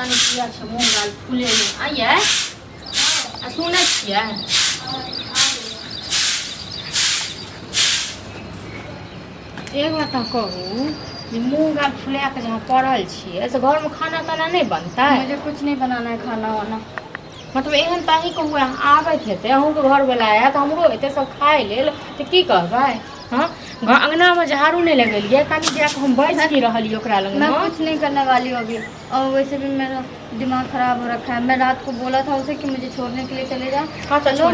पता नहीं किया छे मुंह गाल फूले आइए आ सुने छिए एक बात कहूँ मुँह गाल फुला के जहाँ पड़ल छिए से घर में खाना ताना नहीं बनता है। मुझे कुछ नहीं बनाना है खाना वाना। मतलब एहन ताही कहूँ आबैत हेतै अहूँके घर वाला आया तो हमरो एते सब खाए लेल तो की कहबै। हाँ अंगना में झाड़ू नहीं लगेलिए कहीं जाके हम बैठ ही रही ओकरा लग। मैं कुछ नहीं करने वाली हूँ अभी और वैसे भी मेरा दिमाग खराब हो रखा है। मैं रात को बोला था उसे कि मुझे छोड़ने के लिए चले जा। हाँ चलो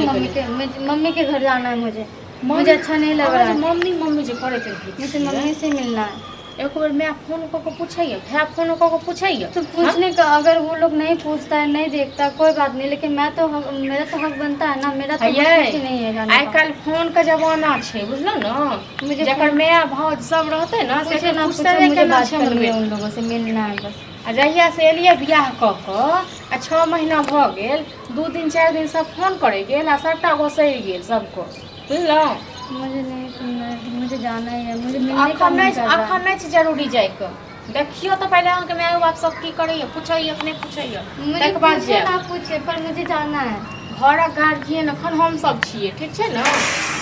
मम्मी के घर जाना है मुझे अच्छा नहीं लग रहा है। मम्मी जो करे मुझे मम्मी से मिलना है। एक बार मैं फोन को पूछिए भाई फोन को पूछिए तो पूछने का अगर वो लोग नहीं पूछता है नहीं देखता कोई बात नहीं लेकिन मैं तो मेरा तो हक बनता है ना। मेरा तो नहीं है जाने आज कल फोन का जमाना है बुझलो ना। मुझे जकर मैं भाव सब रहते ना से ना मुझे बात करनी है उन लोगों से मिलना है बस। आ जहिया से एलिए बियाह कऽ आ 6 महीना भ गेल 2 दिन 4 दिन सब फोन करे गेल आ सबटा गोसरि गेल सबको बुझलो। मुझे नहीं सुनना है मुझे जाना ही है। मुझे अखन नहीं जरूरी जाइके देखियो तो पहले अहाँ के माय बाप सब की करैया पूछैया अपने पूछैया तक बाद जे ना पूछे पर मुझे जाना है। घर गार्जियन अखन हम सब छिए ठीक छै ना।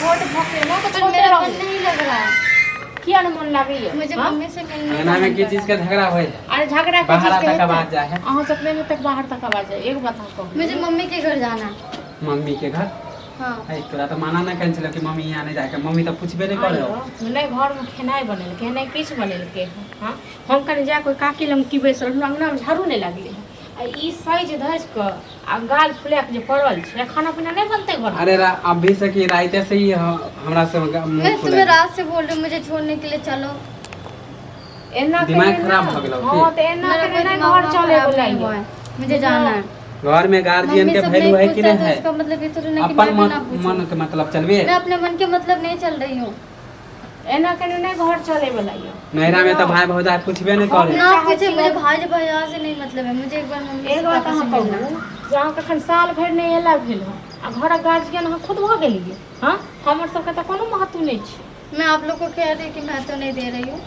वोट भके ना तो मेरा मन नहीं लग रहा है। किया न मन लागैया मुझे मम्मी से मिलना अंगना में की चीज के झगड़ा होय। अरे झगड़ा के बाहर चीज तक आवाज जाए है। अहाँ सब में तक बाहर तक आवाज जाए। एक बात कहूँ मुझे मम्मी के घर जाना है। मम्मी के घर हाँ तोरा तो माना ना कैंसिल कि मम्मी यहाँ नहीं जाके मम्मी तो पूछबे नहीं करे। नहीं घर में खेनाई बनेलके नहीं किछ बनेलके। हाँ हम कने जा कोई काकी लम की बैसल अंगना में झाड़ू नहीं लागले आ ई साइज धस के आ गाल फुला के जे पड़ल छै खाना पीना नहीं बनते घर। अरे अभी से कि रात से ही हमरा से मैं तुम्हें रात से बोल रही हूँ मुझे छोड़ने के लिए चलो। दिमाग खराब हो गेलो। हां त एना के घर चले बोला मुझे जाना है। घर में गार्जियन के वैल्यू है कि नहीं है। इसका मतलब ये तो नहीं कि अपन मैं मन के मतलब चलबे। मैं अपने मन के मतलब नहीं चल रही हूँ। एना के नहीं घर चले वाला है। नैरा में तो भाई भौजाई पूछबे नहीं करे ना पूछे मुझे भाई भैया से नहीं मतलब है। मुझे एक बार मम्मी एक बात अहाँ कहू जहाँ कखन साल भर नहीं एला भेल आ घर गार्जियन अहाँ खुद भ गेलिए। हाँ हमर सबके तो कोनो महत्व नहीं छै। मैं आप लोग को कह रही कि मैं तो नहीं दे रही हूँ।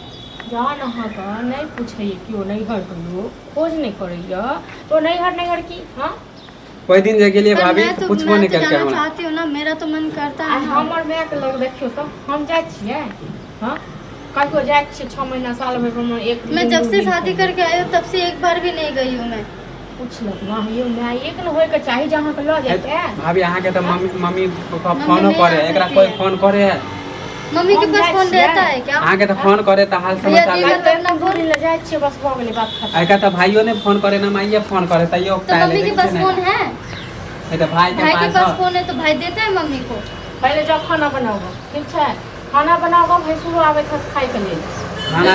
जान अहाँ का नहीं पूछे क्यों नहीं हर लोग खोज नहीं करैया तो नहीं हर की। हाँ कोई दिन जे गेलिए भाभी तो पूछबो नहीं करके हमरा चाहती हूँ ना। मेरा तो मन करता है हमर माय के लग देखियो तो हम जाय छियै। हाँ कहियो जाय छियै 6 महीना साल भर में एक मैं जब से शादी करके आई हूँ तब से एक बार भी नहीं गई हूँ। मैं पूछलक ना ये मैं एक न होय के चाही जहाँ के ल जाते भाभी अहाँ के तो मम्मी पापा फोन करे एकरा कोई फोन करे है। मम्मी के पास फोन रहता है क्या। अहाँ के तो फोन करे त हाल समाचार ले बोली ले जाय छियै बस भ गेलै बात खत्म। आका तो भाइयों ने फोन करे ना माइये फोन करे तइयो तो मम्मी के पास फोन है। तो भाई के पास फोन है तो भाई देते हैं मम्मी को। पहले जाओ खाना बनाओ ठीक है। खाना बनाओ भाई सुबह आवे था खाई के लिए खाना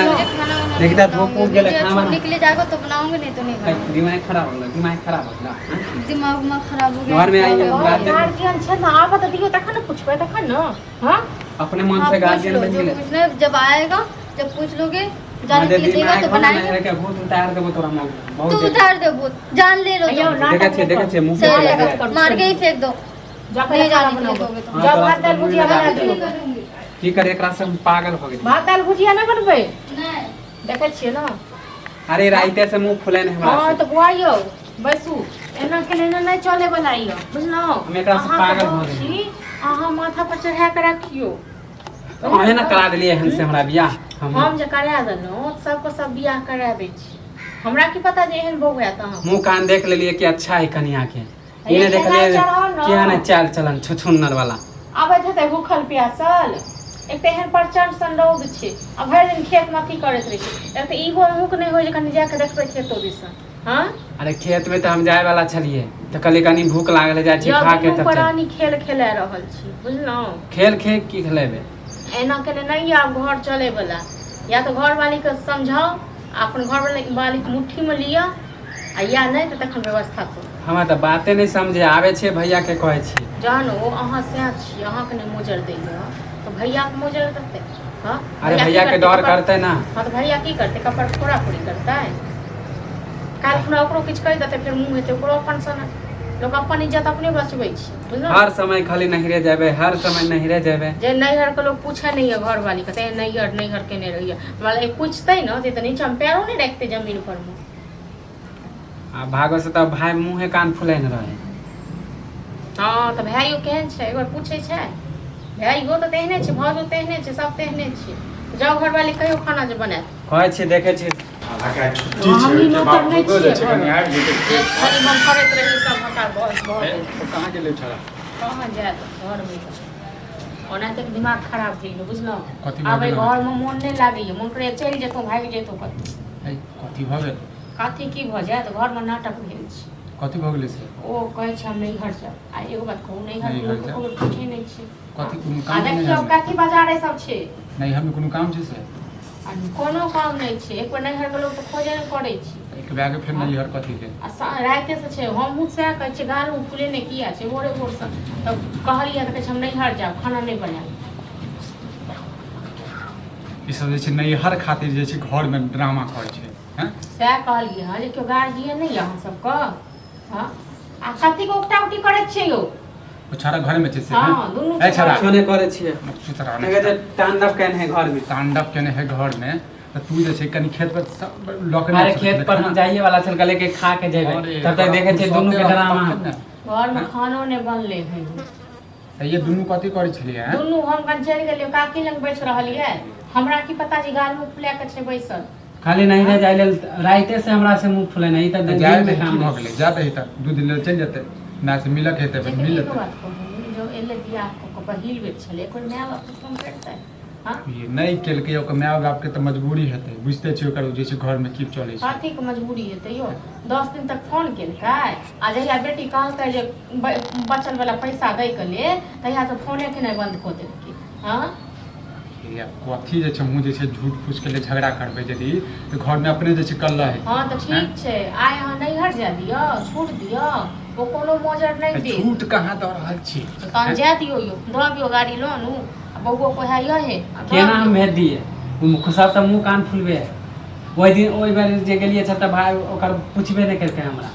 देखता धूप उग गेले खाना निकले जाएगा तो बनाऊंगी नहीं तो नहीं बनाऊंगी। दिमाग खराब हो गया दिमाग खराब हो गया। दिमाग में खराब हो गया। घर में आइए गार्जियन छै ना आबा त दियो तखन न पूछबै तखन न। हां अपने मन से गार्जियन बन गेले। पूछना जब आएगा जब पूछ लोगे जाने के लिए देगा तो बनाएंगे। के भूत उतार देबो तोरा मुंह बहुत तू उतार दे भूत जान ले लो। देखे छे मुंह पे मार के ही फेंक दो। नहीं जाने दोगे तो जब भात दाल भुजिया बना दो की करे एकरा से पागल हो गेल। भात दाल भुजिया ना बनबै नहीं देखे छियै ना। अरे राइते से मुंह फुले नहीं हमरा। हां तो बुआइयो बैसू एना के नहीं चले वाला यो बुझलो। हम एकरा से पागल हो गेल। अहाँ माथा पर चढ़ा के रखियो अहे ना करा देलिए हन से हमरा बियाह हम जे करा देलौ सबको सब बियाह कराबै छी। हमरा की पता जे एहन बहू हैत। अहाँ मुंह कान देख लेलिए कि अच्छा है कन्या के इने देख ले केहन है चाल चलन छुछुन्नर वाला आबैत हेतै भूखल प्यासल। एक तो एहन प्रचंड सन रौद छै आ भरि दिन खेत में अथी करैत रहे छै। एक तो ई अहूँके नहीं होइ जे कनि जाके देखबै खेतो दिसन। हाँ अरे खेत में तो हम जाए वाला छलिए तो कहलिए कनी भूख लागल है जाय छी खा के तब पुरानी खेल खेला रहल छी बुझलहुँ। खेल की खेलेबे एना के नहीं आब घर चले वाला। या तो घर वाली के समझाओ अपन घर वाली के मुट्ठी में लिया आ या नहीं तो तखन व्यवस्था करू। हमरा तो बाते नहीं समझे आवे छे भैया के कहै छी जान ओ अहाँ सैह छी अहाँ के नहीं मोजर दैया तो भैया के मोजर देते। हाँ अरे भैया के डर करते ना। हाँ तो भैया की करते कपड़ फोड़ा फोड़ी करते काल खुना ओकरो किछ कहि देते फिर मुंह हेते ओकरो अपन सन लोग अपन इज्जत अपने बचबै छी बुझलो। हर समय खाली नहिरे जाबे हर समय नहिरे जाबे जे नैहर के लोग पूछे नहीं है घर वाली कहते नैहर केने रहिए मतलब पूछते ना तो नीचा में पैरों नहीं रखते जमीन पर में। आ भागो से तब भाई मुँहे कान फुलेने रहे। हाँ तो भाइयो केहन छै एक बार पूछे छै। भाइयो तो तेहने छै, भाउजो तेहने छै, सब तेहने छै। जाओ घर वाली कहियो खाना जे बनाए। कहै छियै देखे छियै हमनी नौकर नहीं छियै। खाली मन करैत रही सब हटा बहुत कहाँ गेलै छड़ा? कहाँ जाए घर में ओना तक दिमाग खराब भऽ गेल बुझलौ। कथी आबै भऽ गेल? घर में मोन नहीं लागैए, मोन करे चलि जेतौ भागि जेतौ कतौ। कथी भऽ गेल? कथी की भऽ जायत, घर में नाटक भेल छै। कथी भऽ गेलै से? ओ कहै छै हम नहीं घर जाब। आ एगो बात कहू नहीं घर नहीं लोग घर जाब। को पूछे नहीं छै। कथी कोनो आ काम देखियौ नहीं? कथी बाजारे सब छै। नहीं हमें कोनो काम छै से? आ कोनो काम नहीं छै। एक बेर नहीं घर के लोग तो खोजे नहीं करै छै। एक बैग फेर नहीं हर कथी के? आ राते से छै हम सएह कहै छियै गाल फुले ने किया छै भोरे भोर से। तब कहलियै तऽ कहै छै हम नहीं घर जाब, खाना नहीं बनाएब। ई सब जे छै नैहर खातिर जे छै घर में ड्रामा करै छै हैं? सएह कहलियै हँ जे केओ गार्जियन नहीं अहाँ सबके। हाँ आ कथी के उकटा उकटी करै छियै यौ? ओ छड़ा घर में छै से? हाँ, दुनू ए छड़ा छोने करे छियै। सुतरा देखै छै तांडव केने है घर में। तांडव केने है घर में तो तू जे छै कनी खेत पर लॉक अरे खेत पर हम जाइए वाला छल कहले के खा के जेबै। तब तक देखे छियै दुनू के ड्रामा। घर में खानो नहीं बनले है। ये दुनू कथी करै छलियै हैं? दुनू हम कन चलि गेलियै काकी लग बैस रहलियै। हमरा की पता जी गाल मुंह फुला के छै बैसल। खाली नहीं रह जाइले राइते से हमरा से मुंह फुले नहीं त जाए दिन दे में की काम भऽ नहीं। गेलै जा दे त 2 दिन ले चल जेतै ना से मिलक हेतै लेकिन मिल एगो लेतै। बात कहू जो एले बियाह को पहिल बेर छलै कोई माय बाप के फोन करतै। हाँ ये नहीं केलकै ओकर माय बाप के त मजबूरी हेतै बुझते छी ओकर जे छै घर में की चलै छै। कथी के मजबूरी हेतै यो? 10 दिन तक फोन केलकै आ जहिया बेटी कहलकै जे बचल वाला पैसा दै के ले तहिया से फोने के नहीं बंद कऽ देलकै। हाँ या कथी जे छै मुँह जे छै झूठ फूस के ले झगड़ा करबै यदि तो घर में अपने जे छै कल्ला है। हाँ तो ठीक छै आइ अहाँ नैहर जा दियौ छूट दियौ ओ कोनो मोजर नहीं दे। झूठ कहाँ दऽ रहल छी? तहन जा दियौ यो दबियौ गाड़ी लोन आ बौआ को है ये केना हम भेज दिए सब त मुंह कान फुलबे। ओइ दिन ओइ बेर जे गेलिए छ त भाई ओकर पूछबे नहीं करके हमरा।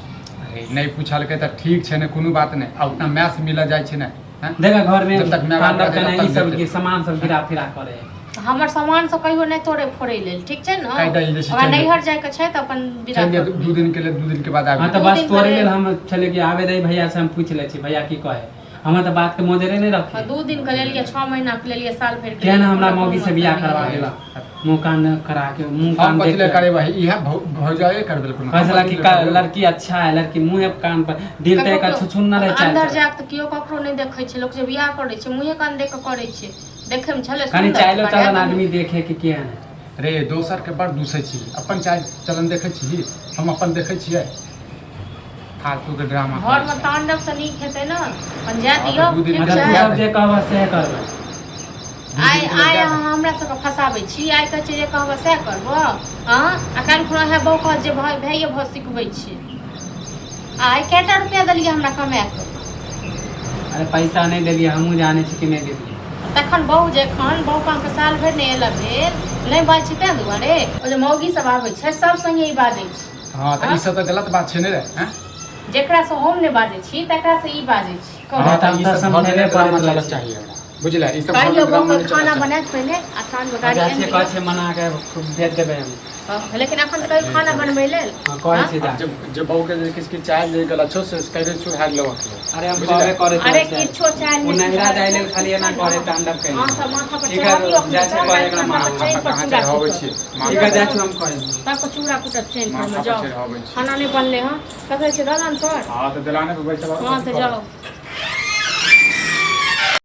अरे नहीं पूछलकै त ठीक छै ने कोनो बात नहीं। आ उतना मैथ मिल जाइ छै ने हैं? देखा घर में जब तक माय बाप तांडव रहतै केने तब ई तक सब देतै। के सामान सब गिरा फिरा करे। हमर सामान सब कहियो नहीं तोड़े फोड़े लेल ठीक छै न। काहे दही जे छै अगर चलि नैहर जाय के छै त अपन विदा चलिए कर 2 दिन के लिए 2 दिन के बाद हाँ आबि तो दू बस दिन तोरे करे। लेल हम चले कि आवे दे भैया से हम पूछ ले छी भैया की कहे। हम त बात के मोजरे नहीं रखे। 2 दिन के लेलिए 6 महीना के लेलिए साल भर के केना लेलिए, हमरा कोनो मौगी से मतलब बियाह नहीं करवा है। देला मुंह कान करा के मुंह कान हम कथी ले देख करे भाई इहा भौजाए कर देल कोनो। फैसला की लड़की अच्छा है लड़की मुंह कान पर दिल तक का छुछुन्ना रहे अंदर चाहे जाक त कियो ककरो नहीं देखै छै। लोग जे बियाह करै छै मुंहे कान देख के करै छै। देखे में छले कनी सुंदर, चाइलो बढ़िया चलन दुनू। आदमी देखे कि केहन है। रे दोसर के बड़ दूसै छी अपन चाल चलन देखै छी हम अपन देखै छियै। फालतू के ड्रामा घर में तांडव से नीक हेतै न अपन जा दियौ दू दिन ठीक मतलब छै। तू सब जे कहबा से करबै। आइ अहाँ हमरा सबके फसाबै छी। आइ कहै छै जे कहबै सएह करबो। हाँ आ काल्हि खुना है बहू कहत जे भाइये भऽ सिखबै छी। आइ कएटा रुपया देलियै हमरा कमाए कऽ? अरे पैसा नहीं देलिए हमहू जाने छी कि नहीं देलिए। तखन बहू जे एखन बहू के साल भरि नहि एला भेल नहीं बाजै छै तेँ दुआरे ओ जे मौगी सब आबै छै सब संगे ई बाजै छै। हां त ई सब त गलत बात छै ने रे हैं? जेकरा से हम नहीं बाजै छी तकरा से ई बाजै छी। हाँ, कहू त हम त समझेबे ड्रामा करत चलत छी। चाहिए हमरा बुझले ई सब कहियो ड्रामा बहू नहीं के खाना चलत बनाए पहिले आ साँझ में गाड़ी अच्छा आनि कह दियौ। छै मना के भेज देबै हम। लेकिन अखन तऽ कहियो खाना बनबै लेल हां कहै छी जा। जब बहू के किसकी चाय जे गलत छो से कह दे सुधार लो। अरे हम कहबे करे अरे किछो चाय वो नहिरा जाय लेल खाली एना करे तांडव करे। हां सब माथा पर ठीक है, चढ़ाबियो जाइ छै करे एकरा माथा चैन पर कहाँ चूड़ा चढ़ाबै कुटब। छी ठीक है जा छी हम कहै। सबको चूड़ा कुटब चैन पर माथा में पर जाओ। चढ़ाबै छी। खाना नहीं बनले हां कतै छै दलान पर। हां त दलाने पे बैठल हां तो जाओ।